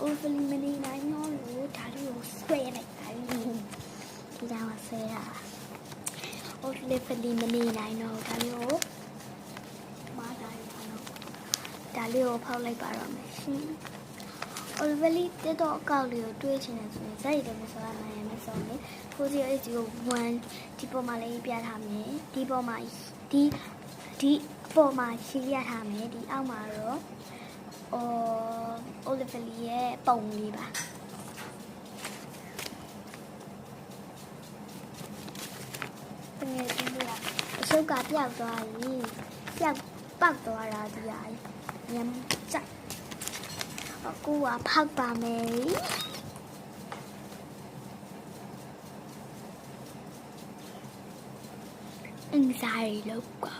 eliminate နိုင်တော့လို့ဒါလေးကိုဆွဲလိုက်တာဒီကြောင်ဆွဲတာeliminate နိုင်တော့ဒါလေးကိုမားတာရအောင်ဒါလေးကိုဖောက်လိုက်ပါတော့မယ်ရှင်Olively တက်တော့အကောက်လေးကိုတွေးချင်တယ်ဆိုရင်ဇက်ရည်တယ်ဆိုရမှရမယ်ဆိုရင်ကိုစီရဲ့ဒီကို1ဒီပေါ်မှာလေးပြထားမယ်ဒီပေါ်မှာဒီအပေါ်မှာရှင်းရထားမယ်ဒီအောက်မှာတော့Olively ရဲ့ပုံလေးပါတကယ်ကြည့်လို့အရှုပ်ကပြောက်သွားပြီပြောက်ပေါက်သွားတာဒီဟာညမ်းကြိုက်အခုကဖောက်ပါမယ်အင်းစားရလို့ကော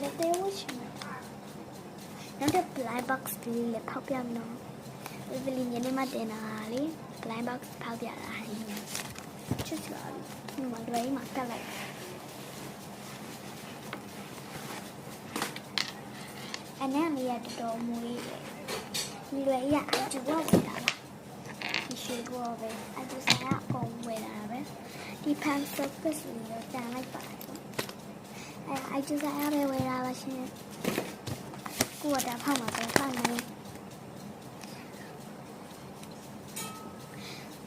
လက်သေးဝချင်နောက်တဲ့ blind box လေးလည်းဖောက်ပြမလို့ဒီလိုညနေမှတင်တာလေ blind box ဖောက်ပြတာဟင်းချစ်စရာဒီမှာဒရိုင်းမှာတက်လိုက်အနေနဲ့ရတော်မူလေးဒီလိုရအကျိုးဝတ်တာပါဒီရှိဘောပဲအကျိုးစားအကုန်ဝယ်လာပဲဒီ pan surface လေးကိုတန်လိုက်ပါတယ်အကျိုးစားရပဲဝယ်လာပါရှင်ကိုကတာဖောက်မှာပဲဖောက်နေ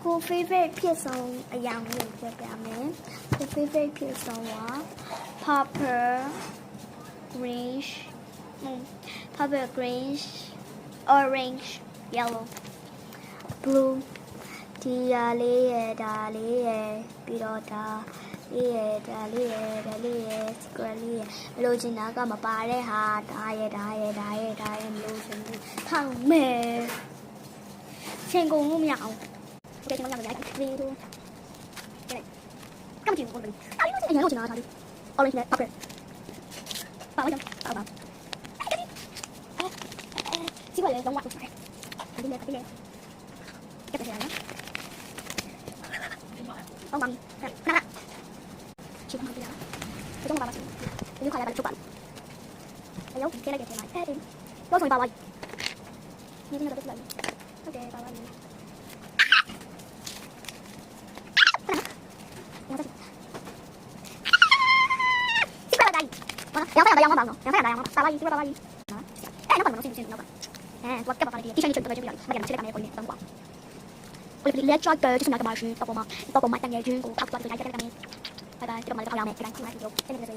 ကို favorite ဖြစ်ဆုံးအရာမျိုးပြပြမယ်ကို favorite ဖြစ်ဆုံးက purple greenish purple greenish orange yellow blue ဒီလေးရဒါလေးရပြီးတော့ဒါလေးရဒါလေးရဒါလေးရ square လေးရမလို့ချင်တာကမပါတဲ့ဟာဒါရမလို့ချင်ဘူးဖောက်မယ်ချိန်ကုန်လို့မရအောင်โอเคကျွန်တော်ရမယ်ဒီလိုကမ္ဘာကြီးကိုအဲ့ဒီအရင်ကကျွန်တော်ထားပြီး orange နဲ့ purple ပါလိုက်တော့ပါဒီကလည်းတော့ဝတ်ဖို့တယ်ဒီနေ့ကတည်းကကပ်တယ်နော်အောင်ပါနာချိမပြရကျွန်တော်ပါပါဒီခါရပါချုပ်ပါအယောခဲလိုက်တယ်မှာအဲ့ဒီတော့ဆိုပါဝိုင်းဒီနေ့တော့ပြလိုက်ဟုတ်တယ်ပါပါဒီ杨飞杨帮杨飞打了一打了一哎那可能是先那个哎我干嘛的地上一整个就不要我给你吃了干嘛过年等我我列抓个就是那个马是到宝马等业军我拍过来就来这个干嘛拜拜这个马就好养没给咱进来就真的是